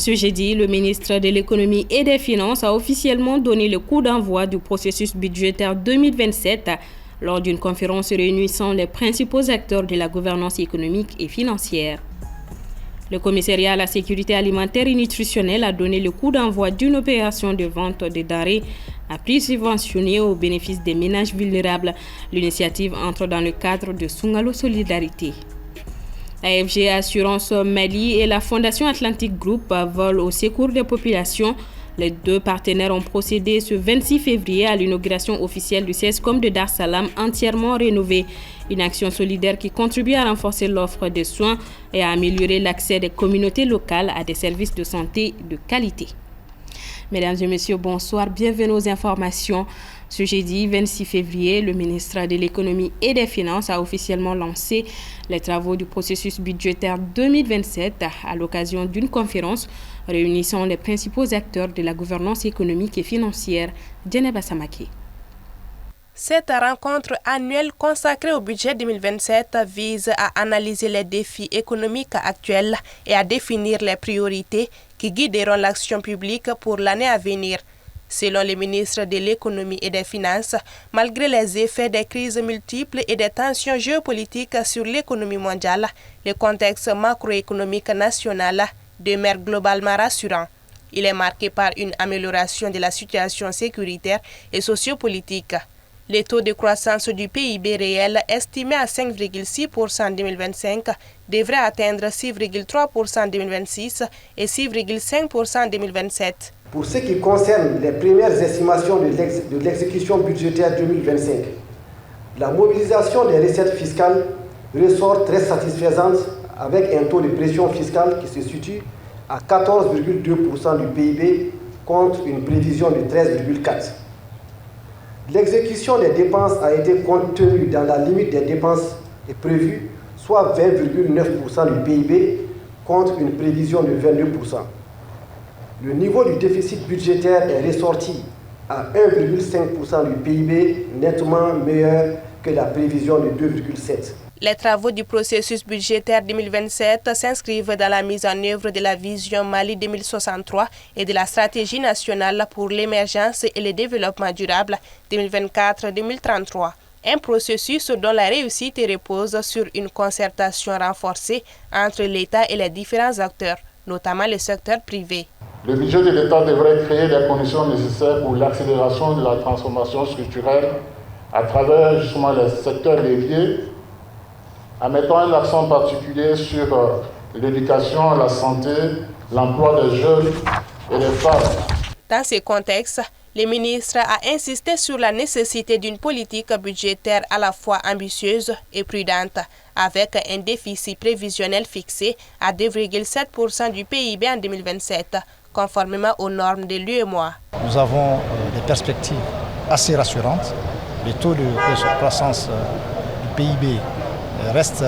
Ce jeudi, le ministre de l'Économie et des Finances a officiellement donné le coup d'envoi du processus budgétaire 2027 lors d'une conférence réunissant les principaux acteurs de la gouvernance économique et financière. Le commissariat à la sécurité alimentaire et nutritionnelle a donné le coup d'envoi d'une opération de vente de denrées à prix subventionné au bénéfice des ménages vulnérables. L'initiative entre dans le cadre de Sungalo Solidarité. AFG Assurance Mali et la Fondation Atlantic Group volent au secours des populations. Les deux partenaires ont procédé ce 26 février à l'inauguration officielle du CESCOM de Dar Salam entièrement rénové. Une action solidaire qui contribue à renforcer l'offre de soins et à améliorer l'accès des communautés locales à des services de santé de qualité. Mesdames et messieurs, bonsoir. Bienvenue aux informations. Ce jeudi 26 février, le ministre de l'Économie et des Finances a officiellement lancé les travaux du processus budgétaire 2027 à l'occasion d'une conférence réunissant les principaux acteurs de la gouvernance économique et financière. Djeneba Samake. Cette rencontre annuelle consacrée au budget 2027 vise à analyser les défis économiques actuels et à définir les priorités qui guideront l'action publique pour l'année à venir. Selon le ministre de l'Économie et des Finances, malgré les effets des crises multiples et des tensions géopolitiques sur l'économie mondiale, le contexte macroéconomique national demeure globalement rassurant. Il est marqué par une amélioration de la situation sécuritaire et sociopolitique. Le taux de croissance du PIB réel, estimé à 5,6% en 2025, devrait atteindre 6,3% en 2026 et 6,5% en 2027. Pour ce qui concerne les premières estimations de l'exécution budgétaire 2025, la mobilisation des recettes fiscales ressort très satisfaisante avec un taux de pression fiscale qui se situe à 14,2% du PIB contre une prévision de 13,4%. L'exécution des dépenses a été contenue dans la limite des dépenses prévues, soit 20,9% du PIB contre une prévision de 22%. Le niveau du déficit budgétaire est ressorti à 1,5% du PIB, nettement meilleur que la prévision de 2,7%. Les travaux du processus budgétaire 2027 s'inscrivent dans la mise en œuvre de la vision Mali 2063 et de la stratégie nationale pour l'émergence et le développement durable 2024-2033. Un processus dont la réussite repose sur une concertation renforcée entre l'État et les différents acteurs, notamment le secteur privé. Le budget de l'État devrait créer les conditions nécessaires pour l'accélération de la transformation structurelle à travers justement les secteurs leviers, en mettant un accent particulier sur l'éducation, la santé, l'emploi des jeunes et des femmes. Dans ce contexte, le ministre a insisté sur la nécessité d'une politique budgétaire à la fois ambitieuse et prudente, avec un déficit prévisionnel fixé à 2,7% du PIB en 2027, conformément aux normes de l'UEMOA. Nous avons des perspectives assez rassurantes. Le taux de croissance du PIB reste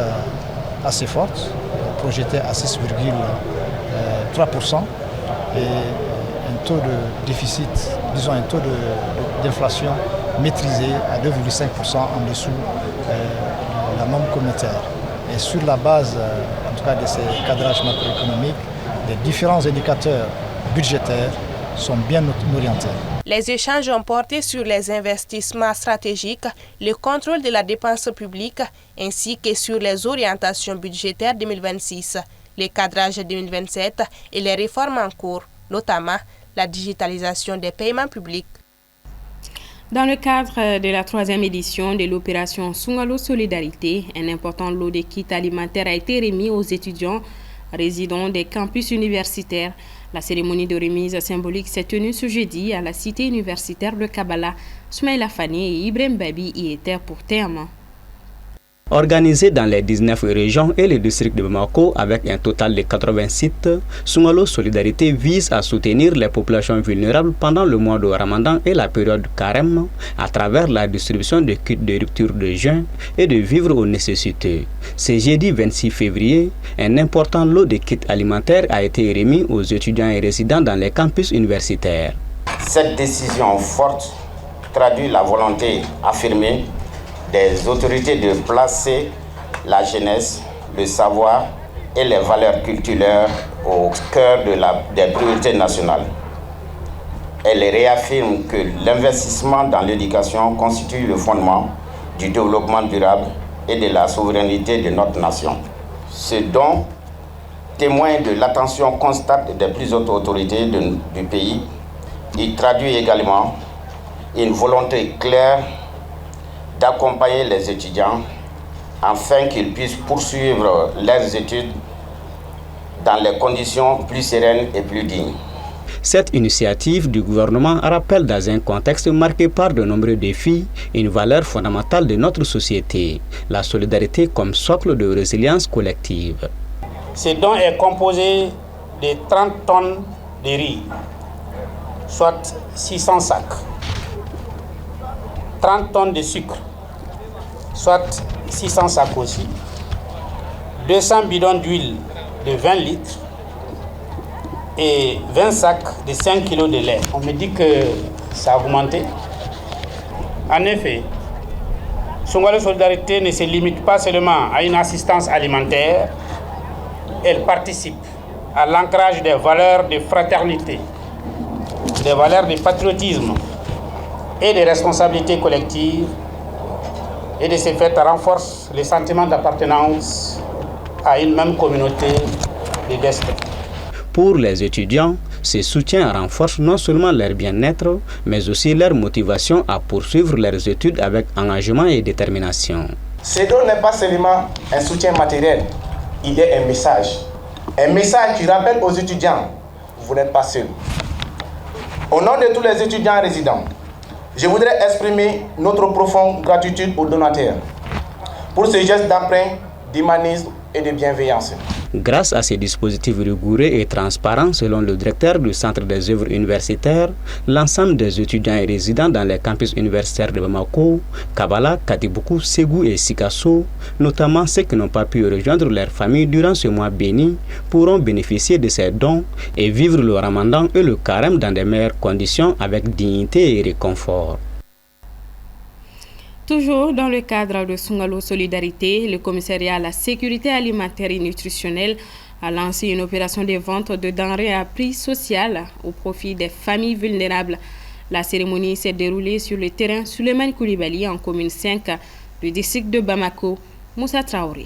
assez forte, projeté à 6,3% et un taux de déficit, disons un taux d'inflation maîtrisé à 2,5% en dessous de la norme communautaire. Et sur la base, en tout cas de ces cadrages macroéconomiques, les différents indicateurs budgétaires sont bien orientés. Les échanges ont porté sur les investissements stratégiques, le contrôle de la dépense publique, ainsi que sur les orientations budgétaires 2026, le cadrage 2027 et les réformes en cours, notamment la digitalisation des paiements publics. Dans le cadre de la 3e édition de l'opération Sungalo Solidarité, un important lot de kits alimentaires a été remis aux étudiants résidant des campus universitaires. La cérémonie de remise symbolique s'est tenue ce jeudi à la cité universitaire de Kabbalah. Soumaïla Fani et Ibrahim Babi y étaient pour terme. Organisé dans les 19 régions et le district de Bamako avec un total de 80 sites, Sungalo Solidarité vise à soutenir les populations vulnérables pendant le mois de Ramadan et la période carême à travers la distribution de kits de rupture de jeûne et de vivres aux nécessités. Ce jeudi 26 février, un important lot de kits alimentaires a été remis aux étudiants et résidents dans les campus universitaires. Cette décision forte traduit la volonté affirmée des autorités de placer la jeunesse, le savoir et les valeurs culturelles au cœur des priorités nationales. Elle réaffirme que l'investissement dans l'éducation constitue le fondement du développement durable et de la souveraineté de notre nation. Ce don, témoin de l'attention constante des plus hautes autorités du pays, il traduit également une volonté claire d'accompagner les étudiants afin qu'ils puissent poursuivre leurs études dans les conditions plus sereines et plus dignes. Cette initiative du gouvernement rappelle dans un contexte marqué par de nombreux défis une valeur fondamentale de notre société, la solidarité comme socle de résilience collective. Ce don est composé de 30 tonnes de riz, soit 600 sacs, 30 tonnes de sucre, soit 600 sacs aussi, 200 bidons d'huile de 20 litres et 20 sacs de 5 kg de lait. On me dit que ça a augmenté. En effet, Songalo Solidarité ne se limite pas seulement à une assistance alimentaire, elle participe à l'ancrage des valeurs de fraternité, des valeurs de patriotisme et de responsabilité collective, et de ce fait renforce le sentiment d'appartenance à une même communauté de destin. Pour les étudiants, ce soutien renforce non seulement leur bien-être, mais aussi leur motivation à poursuivre leurs études avec engagement et détermination. Ce don n'est pas seulement un soutien matériel, il est un message. Un message qui rappelle aux étudiants, vous n'êtes pas seuls. Au nom de tous les étudiants résidents, je voudrais exprimer notre profonde gratitude aux donateurs pour ce geste d'emprunt, d'humanisme et de bienveillance. Grâce à ces dispositifs rigoureux et transparents, selon le directeur du Centre des œuvres universitaires, l'ensemble des étudiants et résidents dans les campus universitaires de Bamako, Kabala, Katiboukou, Ségou et Sikasso, notamment ceux qui n'ont pas pu rejoindre leur famille durant ce mois béni, pourront bénéficier de ces dons et vivre le ramadan et le carême dans de meilleures conditions avec dignité et réconfort. Toujours dans le cadre de Songalo Solidarité, le commissariat à la sécurité alimentaire et nutritionnelle a lancé une opération de vente de denrées à prix social au profit des familles vulnérables. La cérémonie s'est déroulée sur le terrain Souleymane Koulibaly en commune 5 du district de Bamako. Moussa Traoré.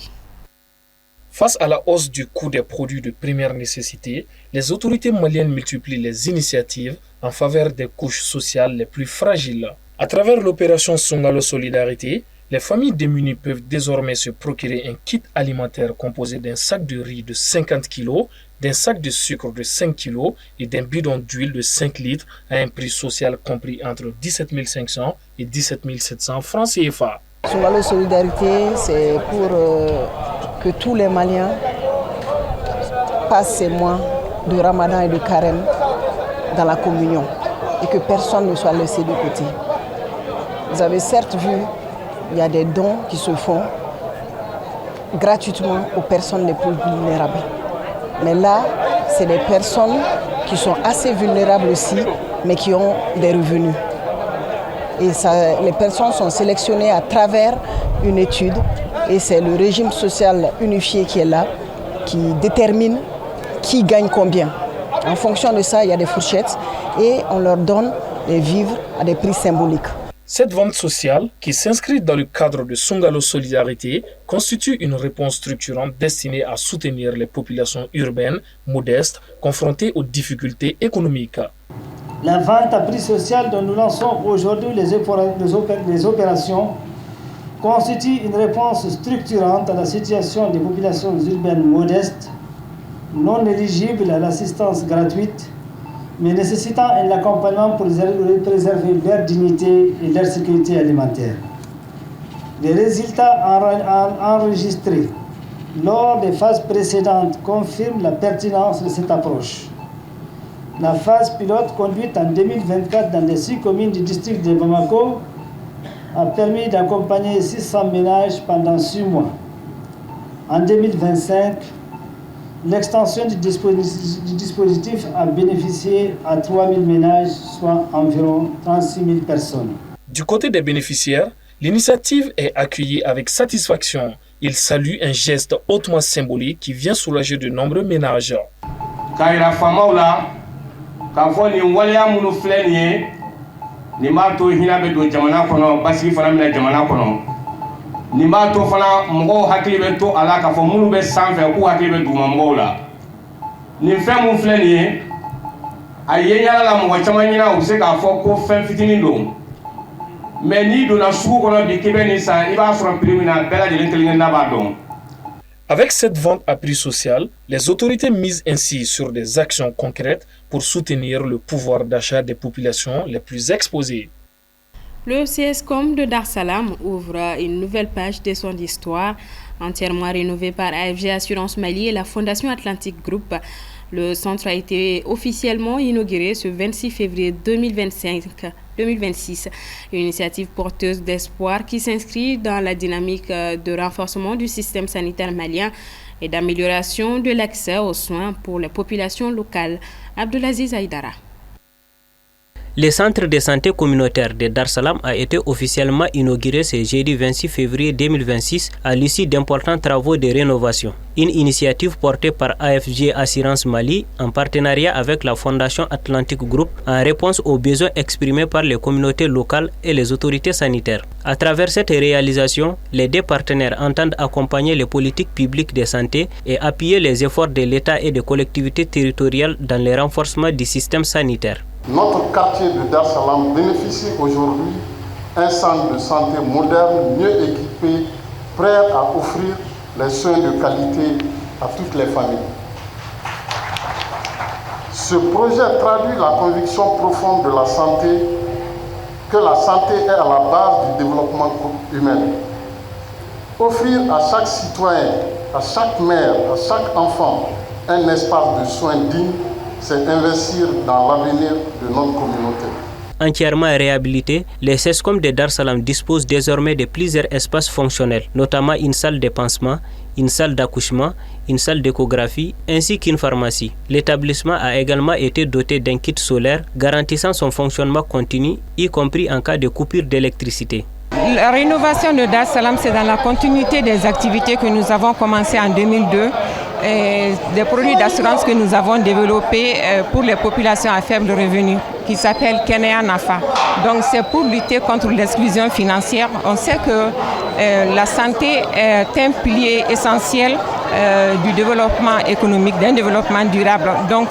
Face à la hausse du coût des produits de première nécessité, les autorités maliennes multiplient les initiatives en faveur des couches sociales les plus fragiles. À travers l'opération Songalo Solidarité, les familles démunies peuvent désormais se procurer un kit alimentaire composé d'un sac de riz de 50 kg, d'un sac de sucre de 5 kg et d'un bidon d'huile de 5 litres à un prix social compris entre 17 500 et 17 700 francs CFA. Songalo Solidarité, c'est pour que tous les Maliens passent ces mois de Ramadan et de Carême dans la communion et que personne ne soit laissé de côté. Vous avez certes vu, il y a des dons qui se font gratuitement aux personnes les plus vulnérables. Mais là, c'est des personnes qui sont assez vulnérables aussi, mais qui ont des revenus. Et ça, les personnes sont sélectionnées à travers une étude et c'est le régime social unifié qui est là, qui détermine qui gagne combien. En fonction de ça, il y a des fourchettes et on leur donne des vivres à des prix symboliques. Cette vente sociale, qui s'inscrit dans le cadre de Songalo Solidarité, constitue une réponse structurante destinée à soutenir les populations urbaines modestes confrontées aux difficultés économiques. La vente à prix social dont nous lançons aujourd'hui les opérations constitue une réponse structurante à la situation des populations urbaines modestes, non éligibles à l'assistance gratuite, mais nécessitant un accompagnement pour préserver leur dignité et leur sécurité alimentaire. Les résultats enregistrés lors des phases précédentes confirment la pertinence de cette approche. La phase pilote conduite en 2024 dans les 6 communes du district de Bamako a permis d'accompagner 600 ménages pendant 6 mois. En 2025, l'extension du dispositif a bénéficié à 3 000 ménages, soit environ 36 000 personnes. Du côté des bénéficiaires, l'initiative est accueillie avec satisfaction Il salue un geste hautement symbolique qui vient soulager de nombreux ménages. Avec cette vente à prix social, les autorités misent ainsi sur des actions concrètes pour soutenir le pouvoir d'achat des populations les plus exposées. Le CSCOM de Dar es Salaam ouvre une nouvelle page de son histoire, entièrement rénovée par AFG Assurance Mali et la Fondation Atlantic Group. Le centre a été officiellement inauguré ce 26 février 2026, une initiative porteuse d'espoir qui s'inscrit dans la dynamique de renforcement du système sanitaire malien et d'amélioration de l'accès aux soins pour les populations locales. Abdulaziz Aïdara. Le centre de santé communautaire de Dar es Salaam a été officiellement inauguré ce jeudi 26 février 2026 à l'issue d'importants travaux de rénovation. Une initiative portée par AFG Assurance Mali en partenariat avec la Fondation Atlantic Group en réponse aux besoins exprimés par les communautés locales et les autorités sanitaires. À travers cette réalisation, les deux partenaires entendent accompagner les politiques publiques de santé et appuyer les efforts de l'État et des collectivités territoriales dans le renforcement du système sanitaire. Notre quartier de Dar es Salaam bénéficie aujourd'hui d'un centre de santé moderne, mieux équipé, prêt à offrir les soins de qualité à toutes les familles. Ce projet traduit la conviction profonde de la santé, que la santé est à la base du développement humain. Offrir à chaque citoyen, à chaque mère, à chaque enfant un espace de soins digne, c'est investir dans l'avenir de notre communauté. Entièrement réhabilité, le CESCOM de Dar es Salaam dispose désormais de plusieurs espaces fonctionnels, notamment une salle de pansement, une salle d'accouchement, une salle d'échographie ainsi qu'une pharmacie. L'établissement a également été doté d'un kit solaire garantissant son fonctionnement continu, y compris en cas de coupure d'électricité. La rénovation de Dar es Salaam, c'est dans la continuité des activités que nous avons commencées en 2002. Des produits d'assurance que nous avons développés pour les populations à faible revenu, qui s'appelle Kenea Nafa. Donc c'est pour lutter contre l'exclusion financière. On sait que la santé est un pilier essentiel du développement économique, d'un développement durable. Donc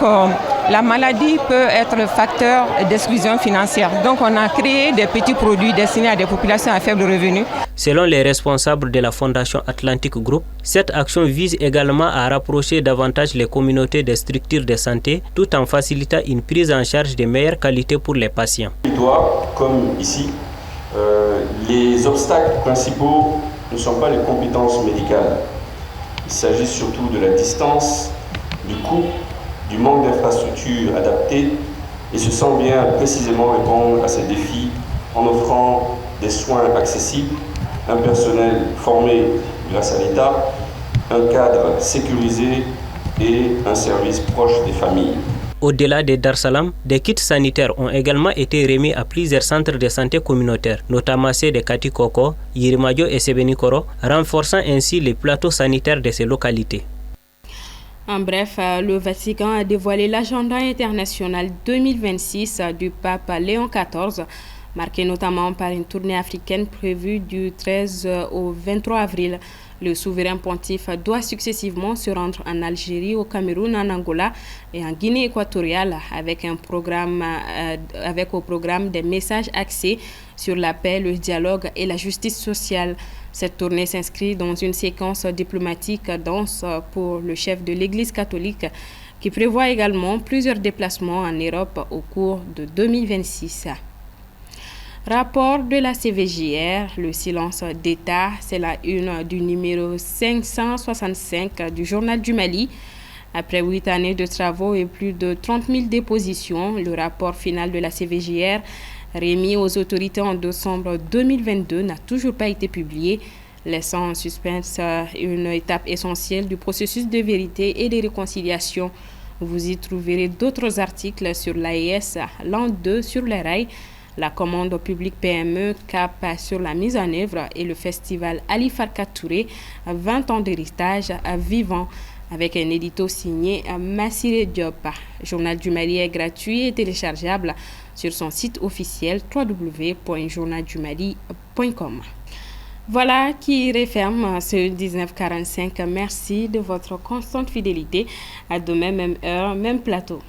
la maladie peut être facteur d'exclusion financière. Donc on a créé des petits produits destinés à des populations à faible revenu. Selon les responsables de la Fondation Atlantic Group, cette action vise également à rapprocher davantage les communautés des structures de santé tout en facilitant une prise en charge de meilleure qualité pour les patients. Il doit, comme ici, les obstacles principaux ne sont pas les compétences médicales. Il s'agit surtout de la distance, du coût, du manque d'infrastructures adaptées et ce sont bien précisément répondre à ces défis en offrant des soins accessibles, un personnel formé grâce à l'État, un cadre sécurisé et un service proche des familles. Au-delà de Dar es Salaam, des kits sanitaires ont également été remis à plusieurs centres de santé communautaires, notamment ceux de Katikoko, Yirimadio et Sebenikoro, renforçant ainsi les plateaux sanitaires de ces localités. En bref, le Vatican a dévoilé l'agenda international 2026 du pape Léon XIV, marqué notamment par une tournée africaine prévue du 13 au 23 avril. Le souverain pontife doit successivement se rendre en Algérie, au Cameroun, en Angola et en Guinée équatoriale avec au programme des messages axés sur la paix, le dialogue et la justice sociale. Cette tournée s'inscrit dans une séquence diplomatique dense pour le chef de l'Église catholique qui prévoit également plusieurs déplacements en Europe au cours de 2026. Rapport de la CVJR, le silence d'État, c'est la une du numéro 565 du Journal du Mali. Après 8 années de travaux et plus de 30 000 dépositions, le rapport final de la CVJR, remis aux autorités en décembre 2022, n'a toujours pas été publié, laissant en suspense une étape essentielle du processus de vérité et de réconciliation. Vous y trouverez d'autres articles sur l'AES, l'an 2 sur les rails, La commande publique PME cap sur la mise en œuvre et le festival Ali Farka Touré, 20 ans d'héritage vivant, avec un édito signé Massiré Diop. Journal du Mali est gratuit et téléchargeable sur son site officiel www.journaldumali.com. Voilà qui referme ce 1945. Merci de votre constante fidélité. À demain, même heure, même plateau.